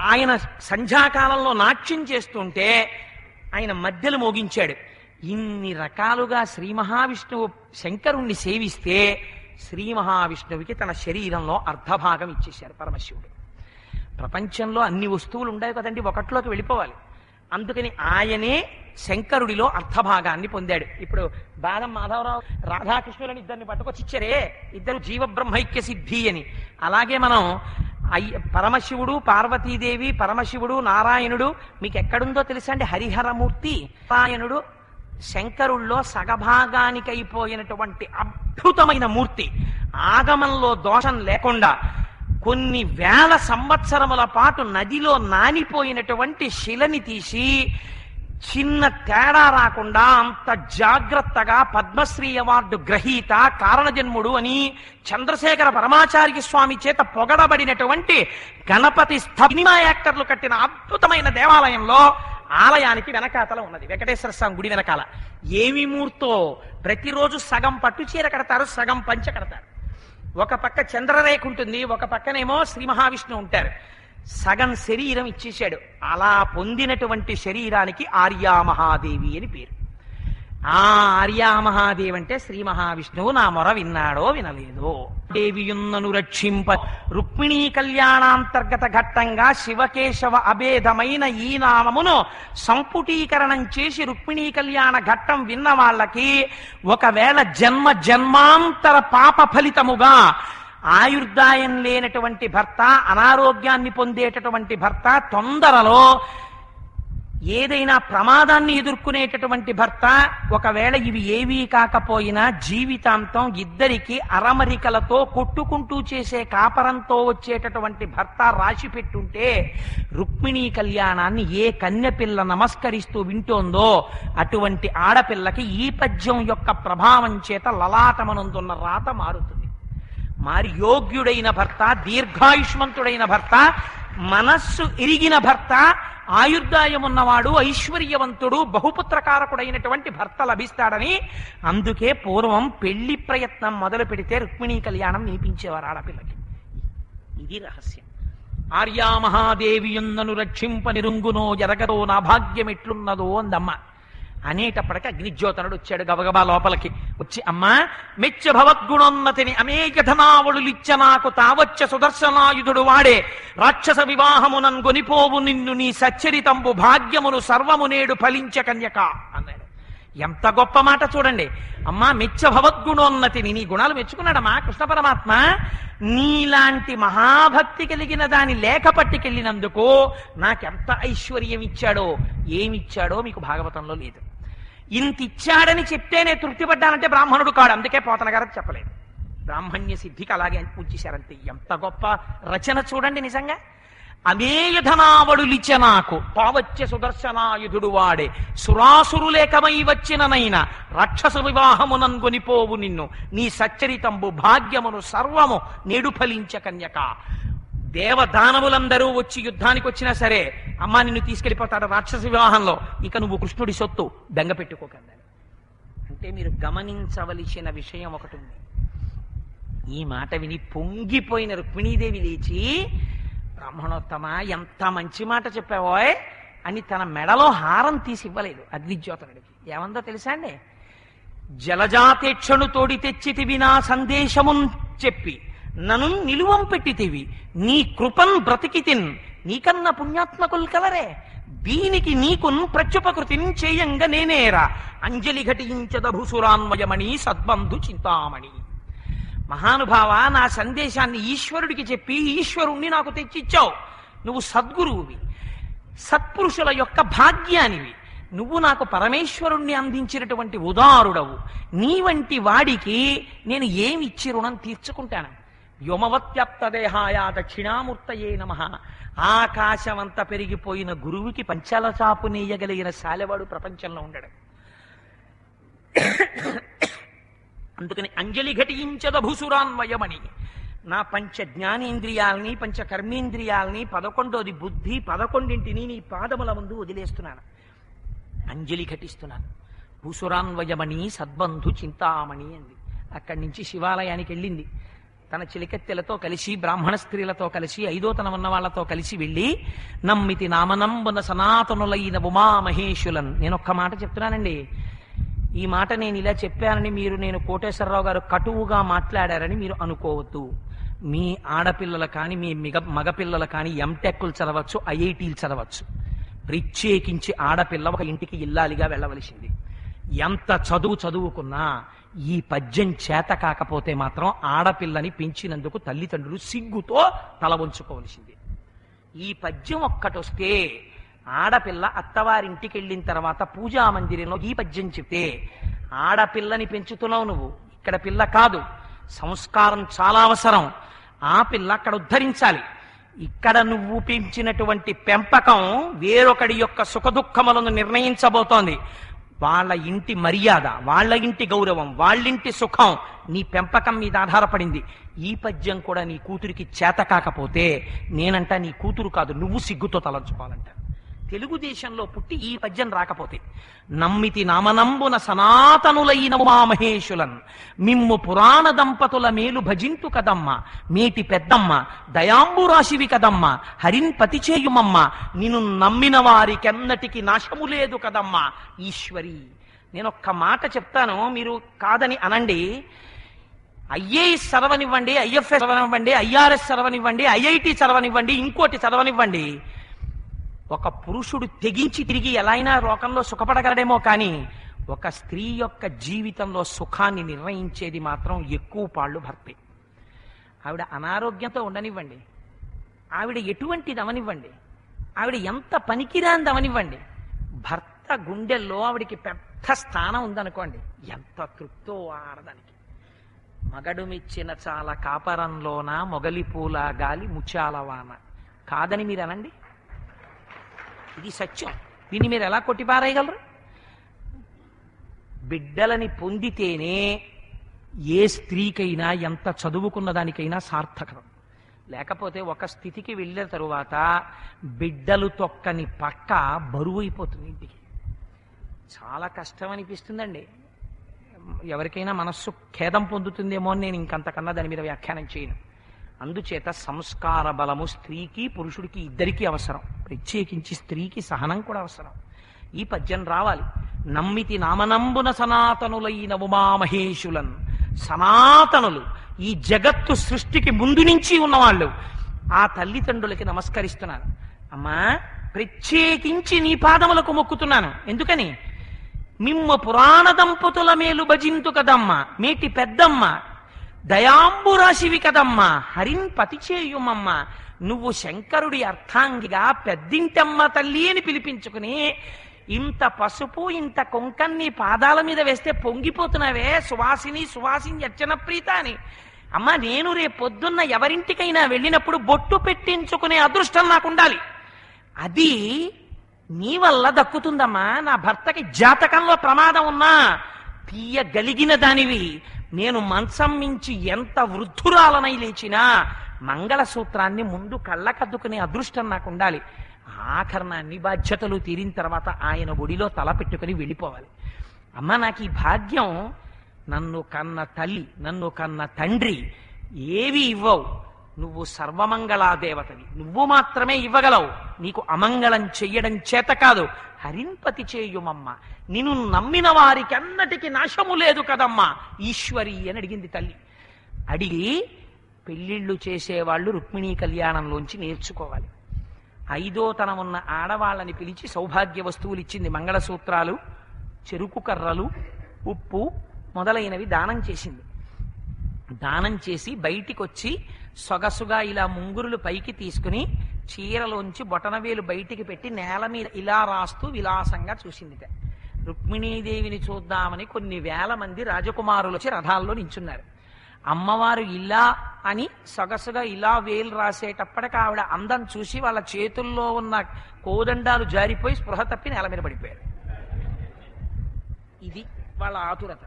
ఆయన సంధ్యాకాలంలో నాట్యం చేస్తుంటే ఆయన మధ్యలో మోగించాడు. ఇన్ని రకాలుగా శ్రీ మహావిష్ణువు శంకరుణ్ణి సేవిస్తే శ్రీ మహావిష్ణువుకి తన శరీరంలో అర్ధభాగం ఇచ్చేశారు పరమశివుడు. ప్రపంచంలో అన్ని వస్తువులు ఉన్నాయి కదండి, ఒకటిలోకి వెళ్ళిపోవాలి. అందుకని ఆయనే శంకరుడిలో అర్ధభాగాన్ని పొందాడు. ఇప్పుడు బాదం మాధవరావు రాధాకృష్ణులని ఇద్దరిని పట్టుకొచ్చిచ్చారే, ఇద్దరు జీవబ్రహ్మైక్య సిద్ధి అని. అలాగే మనం పరమశివుడు పార్వతీదేవి, పరమశివుడు నారాయణుడు మీకు ఎక్కడుందో తెలుసా అండి? హరిహరమూర్తి నారాయణుడు శంకరుల్లో సగభాగానికైపోయినటువంటి అద్భుతమైన మూర్తి. ఆగమంలో దోషం లేకుండా కొన్ని వేల సంవత్సరముల పాటు నదిలో నానిపోయినటువంటి శిలని తీసి చిన్న తేడా రాకుండా అంత జాగ్రత్తగా పద్మశ్రీ అవార్డు గ్రహీత కారణజన్ముడు అని చంద్రశేఖర పరమాచార్య స్వామి చేత పొగడబడినటువంటి గణపతి సినిమా యాక్టర్లు కట్టిన అద్భుతమైన దేవాలయంలో ఆలయానికి వెనకాతల ఉన్నది, వెంకటేశ్వర స్వామి గుడి వెనకాల. ఏమి మూర్తో! ప్రతిరోజు సగం పట్టు చీర కడతారు, సగం పంచ కడతారు. ఒక పక్క చంద్రరేఖ ఉంటుంది, ఒక పక్కనేమో శ్రీ మహావిష్ణువు ఉంటారు. సగం శరీరం ఇచ్చేశాడు. అలా పొందినటువంటి శరీరానికి ఆర్యామహాదేవి అని పేరు. ఆ ఆర్యామహాదేవి అంటే శ్రీ మహావిష్ణువు నా మొర విన్నాడో వినలేదో. దేవియున్నను రక్షింప రుక్మిణీ కళ్యాణాంతర్గత ఘట్టంగా శివకేశవ అభేదమైన ఈ నామమును సంపుటీకరణం చేసి రుక్మిణీ కళ్యాణ ఘట్టం విన్న వాళ్ళకి ఒకవేళ జన్మ జన్మాంతర పాప ఫలితముగా ఆయుర్దాయం లేనటువంటి భర్త, అనారోగ్యాన్ని పొందేటటువంటి భర్త, తొందరలో ఏదైనా ప్రమాదాన్ని ఎదుర్కొనేటటువంటి భర్త, ఒకవేళ ఇవి ఏవీ కాకపోయినా జీవితాంతం ఇద్దరికి అరమరికలతో కొట్టుకుంటూ చేసే కాపరంతో వచ్చేటటువంటి భర్త రాశి పెట్టుంటే రుక్మిణీ కళ్యాణాన్ని ఏ కన్యపిల్ల నమస్కరిస్తూ వింటోందో అటువంటి ఆడపిల్లకి ఈ పద్యం యొక్క ప్రభావం చేత లలాటమనందున్న రాత మారుతుంది. మారి యోగ్యుడైన భర్త, దీర్ఘాయుష్మంతుడైన భర్త, మనస్సు ఎరిగిన భర్త, ఆయుర్దాయమున్నవాడు, ఐశ్వర్యవంతుడు, బహుపుత్రకారకుడైనటువంటి భర్త లభిస్తాడని. అందుకే పూర్వం పెళ్లి ప్రయత్నం మొదలు పెడితే రుక్మిణీ కళ్యాణం వినిపించేవారు ఆడపిల్లకి. ఇది రహస్యం. ఆర్యామహాదేవియున్నను రక్షింప నిరుంగునో ఎరగదో నా భాగ్యం ఎట్లున్నదో అందమ్మ. అనేటప్పటికి అగ్నిజ్యోతనుడు వచ్చాడు గబగబా లోపలికి వచ్చి, అమ్మా మెచ్చ భవద్గుణోన్నతిని అమేఘధనావళులిచ్చ నాకు తావచ్చ సుదర్శనాయుధుడు వాడే రాక్షస వివాహమునన్ గొనిపోవు నిన్ను నీ సచ్చరితంబు భాగ్యమును సర్వము నేడు ఫలించ కన్యక అన్నాడు. ఎంత గొప్ప మాట చూడండి. అమ్మా మెచ్చ భవద్గుణోన్నతిని, నీ గుణాలు మెచ్చుకున్నాడమ్మా కృష్ణ పరమాత్మ. నీలాంటి మహాభక్తి కలిగిన దాని లేఖ పట్టుకెళ్ళినందుకు నాకెంత ఐశ్వర్యం ఇచ్చాడో, ఏమిచ్చాడో మీకు భాగవతంలో లేదు. ఇంత ఇచ్చాడని చెప్తేనే తృప్తిపడ్డానంటే బ్రాహ్మణుడు కాడు. అందుకే పోతన గారు చెప్పలేదు. బ్రాహ్మణ్య సిద్ధికి అలాగే పూజించారంతే. ఎంత గొప్ప రచన చూడండి నిజంగా. అమేయధనావళులిచ్చ నాకు తావచ్చ సుదర్శనాయుధుడు వాడే సురాసురులేకమై వచ్చిననైనా రాక్షస వివాహమునన్ గొనిపోవు నిన్ను నీ సచ్చరితంబు భాగ్యమును సర్వము నేడు ఫలించ కన్యక. దేవదానవులందరూ వచ్చి యుద్ధానికి వచ్చినా సరే అమ్మా నిన్ను తీసుకెళ్లిపోతాడు రాక్షస వివాహంలో, ఇక నువ్వు కృష్ణుడి సొత్తు బెంగ పెట్టుకోకండి. అంటే మీరు గమనించవలసిన విషయం ఒకటి ఉంది. ఈ మాట విని పొంగిపోయిన రుక్మిణీదేవి లేచి, బ్రాహ్మణోత్తమ ఎంత మంచి మాట చెప్పావోయ్ అని తన మెడలో హారం తీసి ఇవ్వలేదు అగ్నిజ్యోతనుడికి. ఏమందో తెలుసా అండి? జలజాతేక్షను తోడి తెచ్చితివి నా సందేశమున్ చెప్పి నను నిలువం పెట్టితివి నీ కృపన్ బ్రతికితిన్ నీకన్న పుణ్యాత్మకులు కలరే దీనికి నీకున్ ప్రత్యుపకృతిని చేయంగా నేనేరా అంజలి ఘటించదభుసురాన్వయమణి సద్బంధు చింతామణి. మహానుభావ, నా సందేశాన్ని ఈశ్వరుడికి చెప్పి ఈశ్వరుణ్ణి నాకు తెచ్చిచ్చావు. నువ్వు సద్గురువువి, సత్పురుషుల యొక్క భాగ్యానివి. నువ్వు నాకు పరమేశ్వరుణ్ణి అందించినటువంటి ఉదారుడవు. నీ వంటి వాడికి నేను ఏమిచ్చి రుణం తీర్చుకుంటాను? వ్యోమవత్యాప్తదేహాయ దక్షిణామూర్తయే నమః. ఆకాశమంత పెరిగిపోయిన గురువుకి పంచాల చాపు నేయగలిగిన శాలవాడు ప్రపంచంలో ఉండడు. అందుకని అంజలి ఘటించదభుసురాన్వయమని నా పంచ జ్ఞానేంద్రియాలని పంచ కర్మేంద్రియాలని 11వ బుద్ధి 11ంటిని నీ పాదముల ముందు వదిలేస్తున్నాను, అంజలి ఘటిస్తున్నాను. భూసురాన్వయమణి సద్బంధు చింతామణి అంది. అక్కడి నుంచి శివాలయానికి వెళ్ళింది. తన చిలికెత్తెలతో కలిసి బ్రాహ్మణ స్త్రీలతో కలిసి 5వ తనం ఉన్న వాళ్లతో కలిసి వెళ్ళి నమ్మితి నామనంబున సనాతనులైన ఉమామహేషులన్. నేను ఒక్క మాట చెప్తున్నానండి. ఈ మాట నేను ఇలా చెప్పానని మీరు నేను కోటేశ్వరరావు గారు కటువుగా మాట్లాడారని మీరు అనుకోవద్దు. మీ ఆడపిల్లలు కానీ మీ మగపిల్లలు కానీ ఎంటెక్లు చదవచ్చు, ఐఐటీలు చదవచ్చు. ప్రత్యేకించి ఆడపిల్ల ఒక ఇంటికి ఇల్లాలిగా వెళ్ళవలసింది. ఎంత చదువుకున్నా ఈ పద్యం చేత కాకపోతే మాత్రం ఆడపిల్లని పెంచినందుకు తల్లిదండ్రులు సిగ్గుతో తల వంచుకోవలసింది. ఈ పద్యం ఒక్కటొస్తే ఆడపిల్ల అత్తవారింటికి వెళ్ళిన తర్వాత పూజా మందిరంలో ఈ పద్యం చెప్తే ఆడపిల్లని పెంచుతున్నావు నువ్వు, ఇక్కడ పిల్ల కాదు. సంస్కారం చాలా అవసరం. ఆ పిల్ల అక్కడ ఉద్ధరించాలి. ఇక్కడ నువ్వు పెంచినటువంటి పెంపకం వేరొకడి యొక్క సుఖదుఖములను నిర్ణయించబోతోంది. వాళ్ళ ఇంటి మర్యాద, వాళ్ళ ఇంటి గౌరవం, వాళ్ళింటి సుఖం నీ పెంపకం మీద ఆధారపడింది. ఈ పద్యం కూడా నీ కూతురికి చేత కాకపోతే నేనంట నీ కూతురు కాదు, నువ్వు సిగ్గుతో తలంచుకోవాలంట. తెలుగుదేశంలో పుట్టి ఈ పద్యం రాకపోతే నమ్మితి నామనంబున సనాతనులైన ఉమామహేషులన్ మిమ్ము పురాణ దంపతుల మేలు భజింతు కదమ్మ మేటి పెద్దమ్మ దయాంబురాశివి కదమ్మ హరిన్ పతి చేయుమమ్మ నిన్ను నమ్మిన వారికెన్నటికి నాశము లేదు కదమ్మ ఈశ్వరి. నేనొక్క మాట చెప్తాను, మీరు కాదని అనండి. ఐఏఎస్ చదవనివ్వండి, ఐఎఫ్ఎస్ చదవనివ్వండి, ఐఆర్ఎస్ చదవనివ్వండి, ఐఐటి చదవనివ్వండి, ఇంకోటి చదవనివ్వండి, ఒక పురుషుడు తెగించి తిరిగి ఎలా అయినా లోకంలో సుఖపడగలడేమో కానీ ఒక స్త్రీ యొక్క జీవితంలో సుఖాన్ని నిర్ణయించేది మాత్రం ఎక్కువ పాళ్ళు భర్తే. ఆవిడ అనారోగ్యంతో ఉండనివ్వండి, ఆవిడ ఎటువంటిది అవనివ్వండి, ఆవిడ ఎంత పనికిరాంది అవనివ్వండి, భర్త గుండెల్లో ఆవిడికి పెద్ద స్థానం ఉందనుకోండి, ఎంత తృప్తో ఆడదానికి. మగడు మెచ్చిన చాలా కాపరంలోన మొగలి పూల గాలి ముచ్చాలవాన కాదని మీరు అనండి. ఇది సత్యం. దీన్ని మీరు ఎలా కొట్టిపారేయగలరు? బిడ్డలని పొందితేనే ఏ స్త్రీకైనా ఎంత చదువుకున్న దానికైనా సార్థకం. లేకపోతే ఒక స్థితికి వెళ్ళిన తరువాత బిడ్డలు తొక్కని పక్క బరువు అయిపోతుంది ఇంటికి. చాలా కష్టం అనిపిస్తుందండి. ఎవరికైనా మనస్సు ఖేదం పొందుతుందేమో అని నేను ఇంకంతకన్నా దాని మీద వ్యాఖ్యానం చేయను. అందుచేత సంస్కార బలము స్త్రీకి పురుషుడికి ఇద్దరికీ అవసరం. ప్రత్యేకించి స్త్రీకి సహనం కూడా అవసరం. ఈ పద్యం రావాలి. నమ్మితి నామనంబున సనాతనులైన ఉమామహేషులన్. సనాతనులు, ఈ జగత్తు సృష్టికి ముందు నుంచి ఉన్నవాళ్ళు. ఆ తల్లిదండ్రులకి నమస్కరిస్తున్నాను. అమ్మా, ప్రత్యేకించి నీ పాదములకు మొక్కుతున్నాను. ఎందుకని? మిమ్మ పురాణ దంపతుల మేలు భజింతు కదమ్మ మేటి పెద్దమ్మ దయాంబురాశివి కదమ్మ హరిన్ పతి చేయుమమ్మ. నువ్వు శంకరుడి అర్థాంగిగా పెద్దింటమ్మ తల్లి అని పిలిపించుకుని ఇంత పసుపు ఇంత కుంకన్ని పాదాల మీద వేస్తే పొంగిపోతున్నావే సువాసిని అర్చన ప్రీత అని. అమ్మ, నేను రేపొద్దున్న ఎవరింటికైనా వెళ్ళినప్పుడు బొట్టు పెట్టించుకునే అదృష్టం నాకు ఉండాలి. అది నీ వల్ల దక్కుతుందమ్మా. నా భర్తకి జాతకంలో ప్రమాదం ఉన్నా తీయగలిగిన దానివి. నేను మంచం మించి ఎంత వృద్ధురాలనై లేచినా మంగళసూత్రాన్ని ముందు కళ్ళకద్దుకునే అదృష్టం నాకు ఉండాలి. ఆఖరణ అన్ని బాధ్యతలు తీరిన తర్వాత ఆయన ఒడిలో తల పెట్టుకుని వెళ్ళిపోవాలి. అమ్మ, నాకు ఈ భాగ్యం నన్ను కన్న తల్లి, నన్ను కన్న తండ్రి ఏవి ఇవ్వవు. నువ్వు సర్వమంగళాదేవతవి, నువ్వు మాత్రమే ఇవ్వగలవు. నీకు అమంగళం చెయ్యడం చేత కాదు. హరింపతి చేయుమమ్మ, నిన్ను నమ్మిన వారికి అన్నటికి నాశము లేదు కదమ్మా ఈశ్వరి అని అడిగింది తల్లి. అడిగి పెళ్లిళ్ళు చేసేవాళ్ళు రుక్మిణీ కళ్యాణంలోంచి నేర్చుకోవాలి. 5వ తనం ఉన్న ఆడవాళ్ళని పిలిచి సౌభాగ్య వస్తువులు ఇచ్చింది. మంగళసూత్రాలు, చెరుకు కర్రలు, ఉప్పు మొదలైనవి దానం చేసింది. దానం చేసి బయటికి వచ్చి సొగసుగా ఇలా ముంగురులు పైకి తీసుకుని చీరలోంచి బొటనవేలు బయటికి పెట్టి నేల మీద ఇలా రాస్తూ విలాసంగా చూసిందిట. రుక్మిణీదేవిని చూద్దామని కొన్ని వేల మంది రాజకుమారులు వచ్చి రథాల్లో నించున్నారు. అమ్మవారు ఇలా అని సొగసుగా ఇలా వేలు రాసేటప్పటికి ఆవిడ అందం చూసి వాళ్ళ చేతుల్లో ఉన్న కోదండాలు జారిపోయి స్పృహ తప్పి నేల మీద పడిపోయారు. ఇది వాళ్ళ ఆతురత.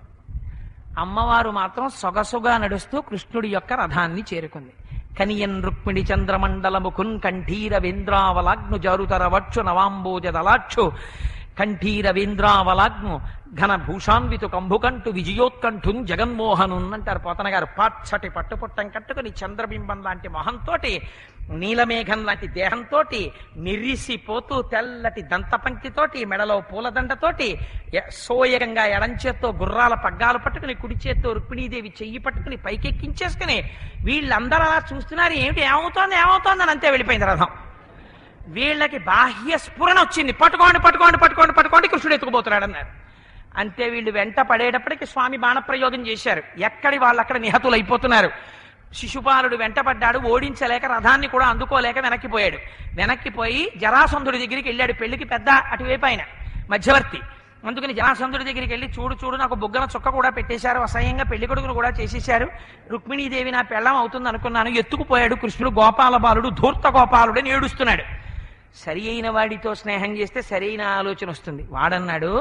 అమ్మవారు మాత్రం సొగసుగా నడుస్తూ కృష్ణుడి యొక్క రథాన్ని చేరుకుంది. కనియన్ రుక్మిణి చంద్రమండలముకున్ కంఠీరవేంద్రావలాగ్ను జారుతర వచ్చు నవాంబోజదలాక్షు కంఠీరవేంద్రావలాగ్ను ఘన భూషాన్వితు కంభుకంఠు విజయోత్కంఠున్ జగన్మోహనున్ అంటారు పోతన గారు. పచ్చటి పట్టుపుట్టం కట్టుకుని చంద్రబింబం లాంటి మొహంతోటి నీలమేఘం లాంటి దేహంతో మెరిసిపోతూ తెల్లటి దంతపంక్తితోటి మెడలో పూలదండతోటి సోయగంగా ఎడంచేత్తో గుర్రాల పగ్గాలు పట్టుకుని కుడి చేత్తో రుక్మిణీదేవి చెయ్యి పట్టుకుని పైకెక్కించేసుకుని వీళ్ళందరూ అలా చూస్తున్నారు. ఏమిటి ఏమవుతోంది అని అంతే వెళ్ళిపోయింది రథం. వీళ్ళకి బాహ్య స్ఫురణ వచ్చింది. పట్టుకోండి పట్టుకోండి పట్టుకోండి పట్టుకోండి కృష్ణుడు ఎత్తుకుపోతున్నాడు అన్నారు. అంతే వీళ్ళు వెంట పడేటప్పటికి స్వామి బాణప్రయోగం చేశారు. ఎక్కడి వాళ్ళు అక్కడ నిహతులు అయిపోతున్నారు. శిశుపాలుడు వెంటపడ్డాడు. ఓడించలేక రథాన్ని కూడా అందుకోలేక వెనక్కిపోయాడు. వెనక్కిపోయి జరాసంధుడి దగ్గరికి వెళ్ళాడు. పెళ్లికి పెద్ద అటువైపు ఆయన మధ్యవర్తి. అందుకని జరాసంధుడి దగ్గరికి వెళ్ళి చూడు నాకు బుగ్గన చుక్క కూడా పెట్టేశారు, అసహ్యంగా పెళ్లి కొడుకును కూడా చేసేశారు, రుక్మిణీదేవి నా పెళ్ళం అవుతుంది అనుకున్నాను, ఎత్తుకుపోయాడు కృష్ణుడు, గోపాల బాలుడు ధూర్త గోపాలుడు అని ఏడుస్తున్నాడు. సరి అయిన వాడితో స్నేహం చేస్తే సరైన ఆలోచన వస్తుంది. వాడన్నాడు,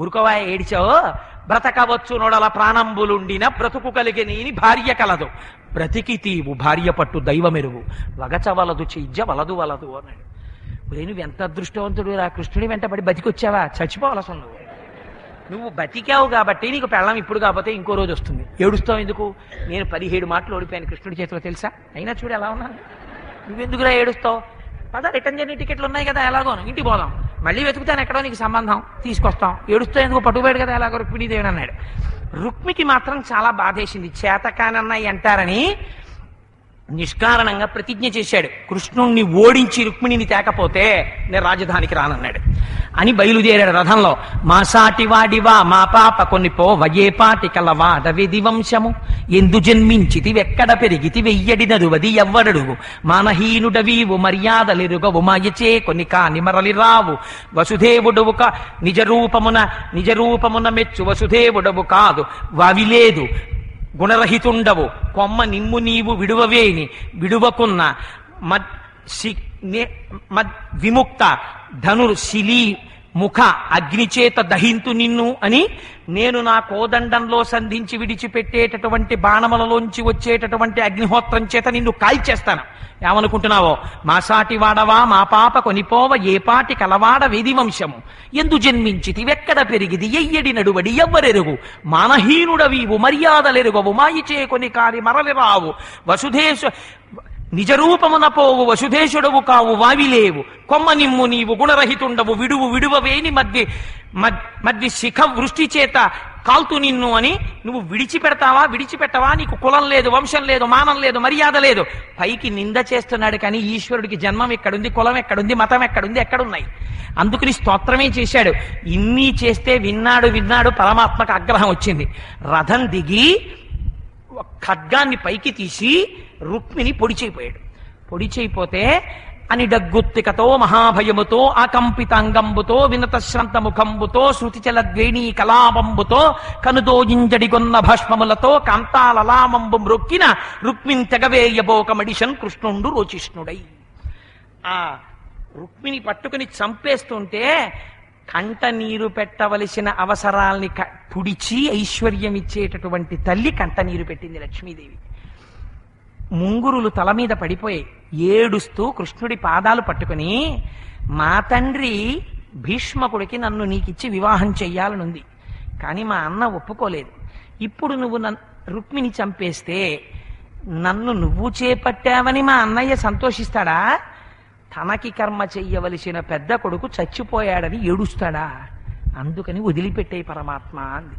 ఉరుకవా ఏడిచావో, బ్రతకవచ్చు నొడల ప్రాణంబులుండిన బ్రతుకు కలిగిన భార్య కలదు, బ్రతికి తీవు భార్య పట్టు దైవమెరుగు, వగచవలదు చెయ్య వలదు వలదు అన్నాడు. నువ్వు ఎంత అదృష్టవంతుడు, రా కృష్ణుడి వెంటబడి బతికొచ్చావా, చచ్చిపోవాలి అసలు నువ్వు బతికావు కాబట్టి నీకు పెళ్ళం ఇప్పుడు కాకపోతే ఇంకో రోజు వస్తుంది. ఏడుస్తావు ఎందుకు? నేను 17 మాటలు ఓడిపోయాను కృష్ణుడి చేతిలో తెలుసా, అయినా చూడు ఎలా ఉన్నాను. నువ్వెందుకురా ఏడుస్తావు? పద రిటర్న్ జర్నీ టికెట్లు ఉన్నాయి కదా, ఎలాగోను ఇంటికి పోదాం, మళ్ళీ వెతుకుతాను ఎక్కడో నీకు సంబంధం తీసుకొస్తాం, ఏడుస్తా ఎందుకు పట్టుకుపోయాడు కదా ఎలాగో రుక్మిణీదేవి అన్నాడు. రుక్మికి మాత్రం చాలా బాధేసింది. చేతకానన్నాయి అంటారని నిష్కారణంగా ప్రతిజ్ఞ చేశాడు, కృష్ణుణ్ణి ఓడించి రుక్మిణిని తేకపోతే నేను రాజధానికి రానన్నాడు అని బయలుదేరాడు రథంలో. మా సాటి వాడివా మా పాప కొన్ని పోవయే పాటి కలవాడవిది వంశము, ఎందు జన్మించితి వెక్కడ పెరిగితి వెయ్యడినదువది ఎవ్వడడుగు, మానహీనుడవీవు మర్యాదలిరుగవు మాయచే కొన్ని కాని మరలి రావు, వసుదేవుడవు నిజరూపమున మెచ్చు వసుదేవుడవు కాదు, వావిలేదు గుణరహితుండవు, కొమ్మ నిమ్ము నీవు విడువవేని విడువకున్న విముక్త ధనుర్ శిలీ ముఖ అగ్నిచేత దహింతు నిన్ను అని నేను నా కోదండంలో సంధించి విడిచిపెట్టేటటువంటి బాణములలోంచి వచ్చేటటువంటి అగ్నిహోత్రం చేత నిన్ను కాల్చేస్తాను. ఏమనుకుంటున్నావో, మా సాటి వాడవా మా పాప కొనిపోవ ఏ పాటి కలవాడ వేది వంశము, ఎందు జన్మించితి వెక్కడ పెరిగిది ఎయ్యడి నడువడి ఎవ్వరెరుగు, మానహీనుడవీవు మర్యాదలెరుగవు మాయిచే కొని కాని మరలి రావు, వసుధేశ నిజరూపమున పోవు వసుధేశుడవు కావు వావిలేవు, కొమ్మ నిమ్ము నీవు గుణరహితుండవు విడువవేని మధ్య శిఖ వృష్టి చేత కాల్తు నిన్ను అని నువ్వు విడిచిపెట్టవా, నీకు కులం లేదు, వంశం లేదు, మానం లేదు, మర్యాద లేదు. పైకి నింద చేస్తున్నాడు కానీ ఈశ్వరుడికి జన్మం ఎక్కడుంది, కులం ఎక్కడుంది, మతం ఎక్కడుంది, ఎక్కడున్నాయి? అందుకని స్తోత్రమే చేశాడు. ఇన్ని చేస్తే విన్నాడు పరమాత్మకు ఆగ్రహం వచ్చింది. రథం దిగి ఖడ్గాన్ని పైకి తీసి రుక్మిణి పొడిచేయిపోతే అని డగ్గుత్తికతో మహాభయముతో ఆకంపితాంగంబుతో వినతశ్రంత ముఖంబుతో శృతిచల ద్వేణీ కలాపంబుతో కనుదోజింజడిగొన్న భస్మములతో కాంతాలలామంబు మ్రొక్కిన రుక్మిణి తెగవేయబోకమడిషన్ కృష్ణుండు రోచిష్ణుడై. ఆ రుక్మిణి పట్టుకుని చంపేస్తుంటే కంట నీరు పెట్టవలసిన అవసరాల్ని పుడిచి ఐశ్వర్యం ఇచ్చేటటువంటి తల్లి కంట నీరు పెట్టింది లక్ష్మీదేవి. ముంగురులు తల మీద పడిపోయాయి. ఏడుస్తూ కృష్ణుడి పాదాలు పట్టుకుని, మా తండ్రి భీష్మకుడికి నన్ను నీకిచ్చి వివాహం చెయ్యాలనుంది, కానీ మా అన్న ఒప్పుకోలేదు. ఇప్పుడు నువ్వు రుక్మిణి చంపేస్తే నన్ను నువ్వు చేపట్టావని మా అన్నయ్య సంతోషిస్తాడా? తనకి కర్మ చెయ్యవలసిన పెద్ద కొడుకు చచ్చిపోయాడని ఏడుస్తాడా? అందుకని వదిలిపెట్టే పరమాత్మ అంది.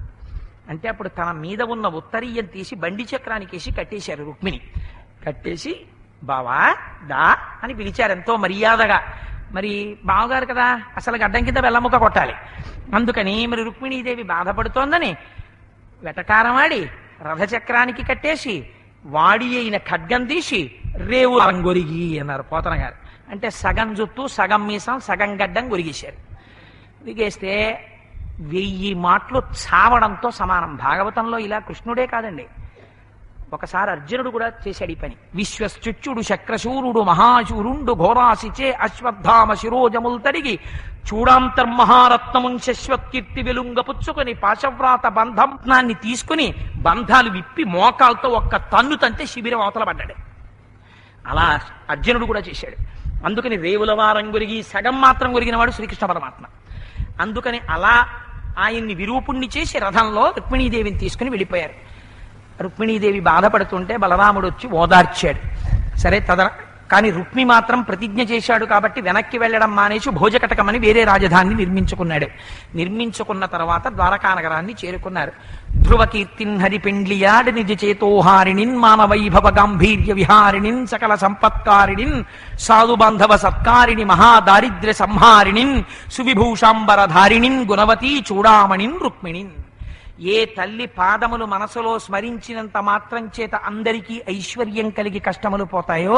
అంటే అప్పుడు తన మీద ఉన్న ఉత్తరీయం తీసి బండి చక్రానికేసి కట్టేశారు. రుక్మిణి కట్టేసి బావా దా అని పిలిచారు ఎంతో మర్యాదగా. మరి బావగారు కదా, అసలు గడ్డం కింద బెల్లముక్క కొట్టాలి. అందుకని మరి రుక్మిణీదేవి బాధపడుతోందని వెటకారమాడి రథచక్రానికి కట్టేసి వాడి అయిన ఖడ్గం తీసి రేవు రంగొరిగి అన్నారు పోతన గారు. అంటే సగం జుత్తు, సగం మీసం, సగం గడ్డం గొరిగేశారు. విగేస్తే 1000 మాటలు చావడంతో సమానం. భాగవతంలో ఇలా కృష్ణుడే కాదండి, ఒకసారి అర్జునుడు కూడా చేశాడు ఈ పని. విశ్వశ్చుచ్చుడు శక్రశూరుడు మహాశూరుండు ఘోరాసిచే అశ్వత్థామ శిరోజముల్ తరిగి చూడాంతర్మహారత్నమున్ శశ్వత్కీర్తి వెలుంగ పుచ్చుకొని పాశవ్రాత బంధాన్ని తీసుకుని బంధాలు విప్పి మోకాలతో ఒక్క తన్ను తంతే శిబిరం అవతల పడ్డాడు. అలా అర్జునుడు కూడా చేశాడు. అందుకని రేవుల వారం గురిగి సగం మాత్రం గురిగిన వాడు శ్రీకృష్ణ పరమాత్మ. అందుకని అలా ఆయన్ని విరూపుణ్ణి చేసి రథంలో రుక్మిణీదేవిని తీసుకుని వెళ్ళిపోయారు. రుక్మిణీదేవి బాధపడుతుంటే బలరాముడు వచ్చి ఓదార్చాడు. సరే కానీ రుక్మి మాత్రం ప్రతిజ్ఞ చేశాడు కాబట్టి వెనక్కి వెళ్ళడం మానేసి భోజకటకమని వేరే రాజధానిని నిర్మించుకున్నాడు. నిర్మించుకున్న తర్వాత ద్వారకా నగరాన్ని చేరుకున్నారు. ధ్రువకీర్తిన్ హరిపిండ్లియాడి నిజ చేతోహారిణిన్ మానవైభవ గాంభీర్య విహారిణిన్ సకల సంపత్కారిణిన్ సాధుబాంధవ సత్కారిణి మహాదారిద్ర్య సంహారిణిన్ సువిభూషాంబరధారిణిన్ గుణవతీ చూడామణిన్ రుక్మిణిన్. ఏ తల్లి పాదములు మనసులో స్మరించినంత మాత్రం చేత అందరికీ ఐశ్వర్యం కలిగి కష్టములు పోతాయో,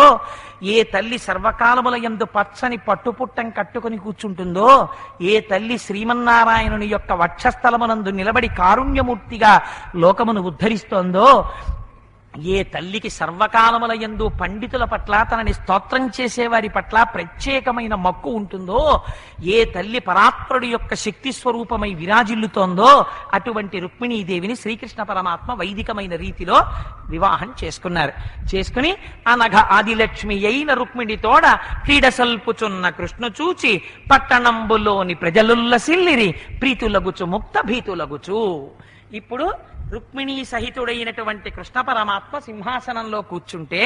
ఏ తల్లి సర్వకాలముల యందు పచ్చని పట్టుపుట్టం కట్టుకుని కూర్చుంటుందో, ఏ తల్లి శ్రీమన్నారాయణుని యొక్క వక్షస్థలమునందు నిలబడి కారుణ్యమూర్తిగా లోకమును ఉద్ధరిస్తోందో, ఏ తల్లికి సర్వకాలముల యందు పండితుల పట్ల తనని స్తోత్రం చేసేవారి పట్ల ప్రత్యేకమైన మక్కు ఉంటుందో, ఏ తల్లి పరాత్పరుడి యొక్క శక్తి స్వరూపమై విరాజిల్లుతోందో అటువంటి రుక్మిణీదేవిని శ్రీకృష్ణ పరమాత్మ వైదికమైన రీతిలో వివాహం చేసుకున్నారు. చేసుకుని అనఘ ఆదిలక్ష్మి అయిన రుక్మిణితోడ క్రీడ సల్పుచున్న కృష్ణ చూచి పట్టణంబులోని ప్రజలుల్లసిల్లిరి ప్రీతులగుచు ముక్త భీతులగుచు. ఇప్పుడు రుక్మిణీ సహితుడైనటువంటి కృష్ణ పరమాత్మ సింహాసనంలో కూర్చుంటే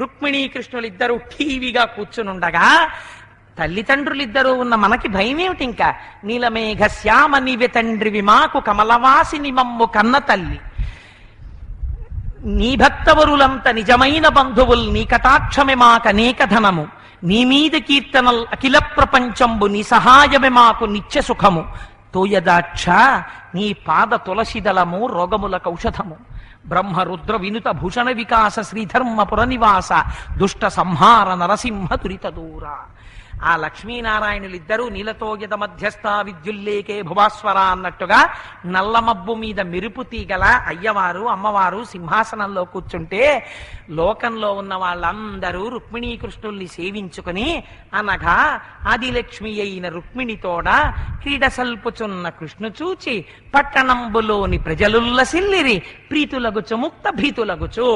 రుక్మిణీ కృష్ణులిద్దరూ టీవీగా కూర్చునుండగా తల్లిదండ్రులిద్దరూ ఉన్న మనకి భయమేమిటి? ఇంకా నీలమేఘ శ్యామ నీవె తండ్రివి మాకు కమలవాసిని మమ్ము కన్న తల్లి, నీ భక్తవరులంత నిజమైన బంధువుల్ నీ కటాక్షమే మాకనేక ధనము, నీ మీద కీర్తనల్ అఖిల ప్రపంచంబు నీ సహాయమే మాకు నిత్య సుఖము, తోయదాక్ష నీ పాద తులసిదళము రోగములకు ఔషధము, బ్రహ్మ రుద్ర వినుత భూషణ వికాస శ్రీధర్మపుర నివాస దుష్ట సంహార నరసింహ దురిత దూర. ఆ లక్ష్మీనారాయణులిద్దరూ నీలతోయద మధ్యస్థ విద్యుల్లేకే భువాస్వర అన్నట్టుగా నల్లమబ్బు మీద మెరుపు తీగల అయ్యవారు అమ్మవారు సింహాసనంలో కూర్చుంటే లోకంలో ఉన్న వాళ్ళందరూ రుక్మిణీ కృష్ణుల్ని సేవించుకుని అనగా ఆదిలక్ష్మి అయిన రుక్మిణితోడ క్రీడ సల్పుచున్న కృష్ణు చూచి పట్టణంబులోని ప్రజలుల్లసిల్లిరి ప్రీతులగుచు ముక్త భీతులగుచు.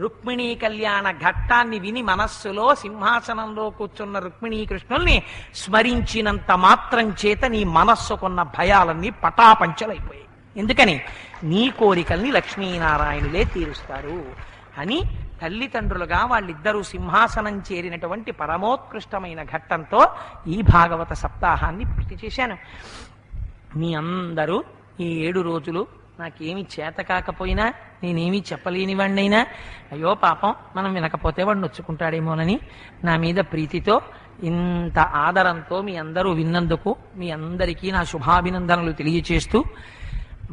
రుక్మిణీ కళ్యాణ ఘట్టాన్ని విని మనస్సులో సింహాసనంలో కూర్చున్న రుక్మిణీ కృష్ణుల్ని స్మరించినంత మాత్రం చేత నీ మనస్సుకున్న భయాలన్నీ పటాపంచలైపోయాయి. ఎందుకని? నీ కోరికల్ని లక్ష్మీనారాయణులే తీరుస్తారు అని తల్లిదండ్రులుగా వాళ్ళిద్దరూ సింహాసనం చేరినటువంటి పరమోత్కృష్టమైన ఘట్టంతో ఈ భాగవత సప్తాహాన్ని పూర్తి చేశాను. మీ అందరూ ఈ 7 రోజులు నాకేమి చేత కాకపోయినా, నేనేమీ చెప్పలేనివాడినైనా, అయ్యో పాపం మనం వినకపోతే వాడు నొచ్చుకుంటాడేమోనని నా మీద ప్రీతితో ఇంత ఆదరంతో మీ అందరూ విన్నందుకు మీ అందరికీ నా శుభాభినందనలు తెలియచేస్తూ,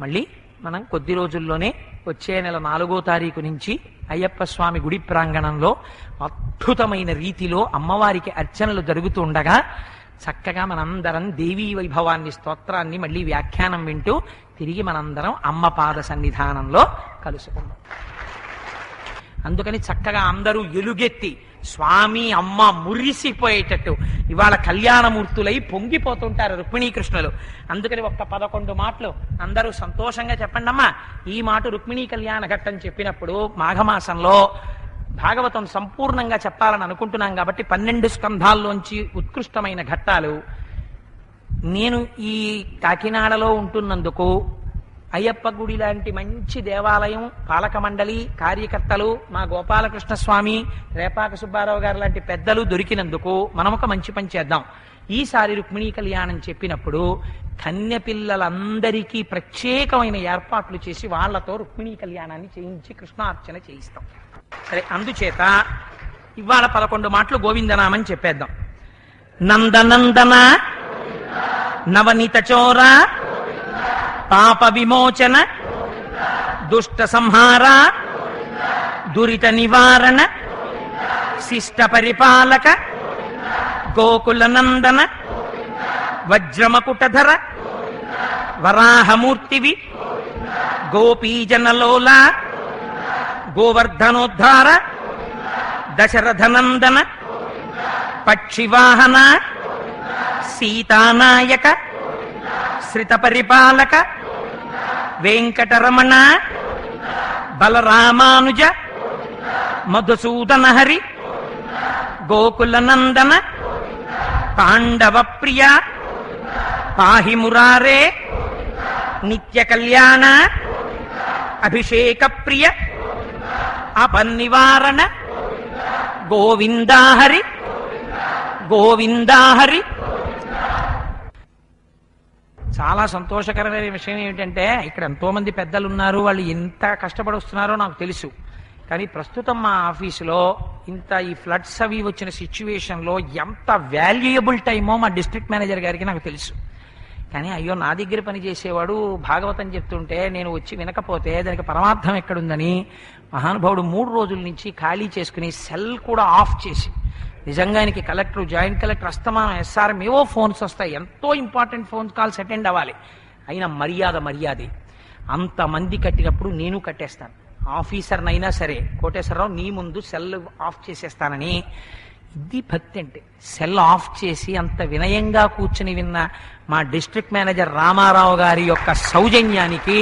మళ్ళీ మనం కొద్ది రోజుల్లోనే వచ్చే నెల 4వ తారీఖు నుంచి అయ్యప్ప స్వామి గుడి ప్రాంగణంలో అద్భుతమైన రీతిలో అమ్మవారికి అర్చనలు జరుగుతూ ఉండగా చక్కగా మనందరం దేవీ వైభవాన్ని స్తోత్రాన్ని మళ్ళీ వ్యాఖ్యానం వింటూ తిరిగి మనందరం అమ్మ పాద సన్నిధానంలో కలుసుకుందాం. అందుకని చక్కగా అందరూ ఎలుగెత్తి స్వామి అమ్మ మురిసిపోయేటట్టు ఇవాళ కళ్యాణమూర్తులై పొంగిపోతుంటారు రుక్మిణీకృష్ణులు. అందుకని ఒక్క 11 మాటలు అందరూ సంతోషంగా చెప్పండి అమ్మా. ఈ మాట రుక్మిణీ కళ్యాణ ఘట్టం చెప్పినప్పుడు మాఘమాసంలో భాగవతం సంపూర్ణంగా చెప్పాలని అనుకుంటున్నాం కాబట్టి 12 స్కంధాల్లోంచి ఉత్కృష్టమైన ఘట్టాలు. నేను ఈ కాకినాడలో ఉంటున్నందుకు అయ్యప్ప గుడి లాంటి మంచి దేవాలయం, పాలక మండలి, కార్యకర్తలు, మా గోపాలకృష్ణ స్వామి, రేపాక సుబ్బారావు గారు లాంటి పెద్దలు దొరికినందుకు మనం ఒక మంచి పని చేద్దాం. ఈసారి రుక్మిణీ కళ్యాణం చెప్పినప్పుడు కన్యపిల్లలందరికీ ప్రత్యేకమైన ఏర్పాట్లు చేసి వాళ్లతో రుక్మిణీ కళ్యాణాన్ని చేయించి కృష్ణార్చన చేయిస్తాం. సరే, అందుచేత ఇవాళ 11 మాటలు గోవిందనామని చెప్పేద్దాం. నందనందన నవనీత చోర పాప విమోచన దుష్ట సంహార దురిత నివారణ శిష్ట పరిపాలక గోకుల నందన వజ్రమకుటధర వరాహమూర్తివి గోపీజనలోల గోవర్ధనోద్ధార దశరథనందన పక్షివాహన సీతానాయక శ్రిత పరిపాలక వెంకటరమణ బలరామానుజ మధుసూదన హరి గోకుల నందన పాండవ ప్రియ పాహి మురారే నిత్య కళ్యాణ అభిషేక ప్రియ అపన్నివారణ గోవిందాహరి గోవిందాహరి. చాలా సంతోషకరమైన విషయం ఏమిటంటే ఇక్కడ ఎంతో మంది పెద్దలు ఉన్నారు, వాళ్ళు ఎంత కష్టపడి వస్తున్నారో నాకు తెలుసు. కానీ ప్రస్తుతం మా ఆఫీసులో ఇంత ఈ ఫ్లడ్స్ అవి వచ్చిన సిచ్యువేషన్లో ఎంత వాల్యుయబుల్ టైమో మా డిస్ట్రిక్ట్ మేనేజర్ గారికి నాకు తెలుసు. కానీ అయ్యో నా దగ్గర పనిచేసేవాడు భాగవతం చెప్తుంటే నేను వచ్చి వినకపోతే దానికి పరమార్థం ఎక్కడుందని మహానుభావుడు 3 రోజుల నుంచి ఖాళీ చేసుకుని సెల్ కూడా ఆఫ్ చేసి, నిజంగానికి కలెక్టర్ జాయింట్ కలెక్టర్ అస్తమానం ఎస్ఆర్ఎం ఏవో ఫోన్స్ వస్తాయి, ఎంతో ఇంపార్టెంట్ ఫోన్ కాల్స్ అటెండ్ అవ్వాలి, అయినా మర్యాదే అంతమంది కట్టినప్పుడు నేను కట్టేస్తాను. ఆఫీసర్నైనా సరే కోటేశ్వరరావు నీ ముందు సెల్ ఆఫ్ చేసేస్తానని. ఇది భక్తి అంటే. సెల్ ఆఫ్ చేసి అంత వినయంగా కూర్చుని విన్న మా డిస్ట్రిక్ట్ మేనేజర్ రామారావు గారి యొక్క సౌజన్యానికి,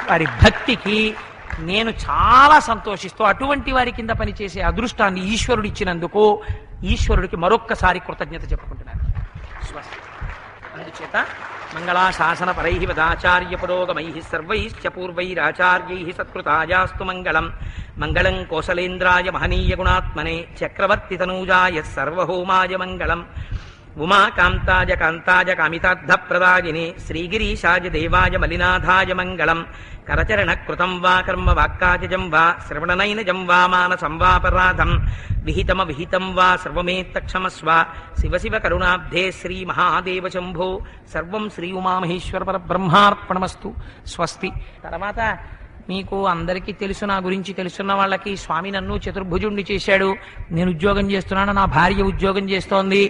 వారి భక్తికి నేను చాలా సంతోషిస్తూ అటువంటి వారి కింద పనిచేసే అదృష్టాన్ని ఈశ్వరుడు ఇచ్చినందుకు ఈశ్వరుడికి మరొక్కసారి కృతజ్ఞత చెప్పుకుంటున్నాను. అందుచేత మంగళాశాసన పరై వదాచార్య పురోగమై సర్వైశ్చ పూర్వైరాచార్యై సత్కృతాయాస్తు మంగళం. మంగళం కోసలేంద్రాయ మహనీయ గుణాత్మనే చక్రవర్తి తనూజాయ సర్వహోమాయ మంగళం. ఉమాకాంతాయ కాంతాయ కామితార్థప్రదాయినే శ్రీగిరీశాయ దేవాయ మలినాథాయ మంగళం. కరచరణ కృతం వా కర్మ వాక్కాజం వా శ్రవణనైనజం వా మానసం వాపరాధం విహితం వా సర్వమేత్తక్షమస్వ. శివ శివ కరుణాబ్ధే శ్రీ మహాదేవ శంభో. సర్వం శ్రీ ఉమామహేశ్వర పరబ్రహ్మార్పణమస్తు. స్వస్తి. తర్వాత మీకు అందరికీ తెలుసు, నా గురించి తెలుసున్న వాళ్ళకి, స్వామి నన్ను చతుర్భుజుణ్ణి చేశాడు, నేను ఉద్యోగం చేస్తున్నాను, నా భార్య ఉద్యోగం చేస్తోంది.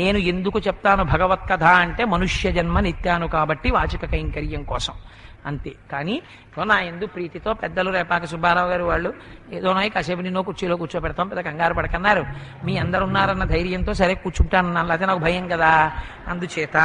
నేను ఎందుకు చెప్తాను భగవత్ కథ అంటే మనుష్య జన్మ నిత్యాను కాబట్టి వాచిక కైంకర్యం కోసం అంతే. కానీ నా ఎందు ప్రీతితో పెద్దలు రేపాక సుబ్బారావు గారు వాళ్ళు ఏదోనాయి కాసేపు నిన్నో కుర్చీలో కూర్చోబెడతాం, పెద్ద కంగారు పడకన్నారు. మీ అందరు ఉన్నారన్న ధైర్యంతో సరే కూర్చుంటానన్నా, లేకపోతే నాకు భయం కదా. అందుచేత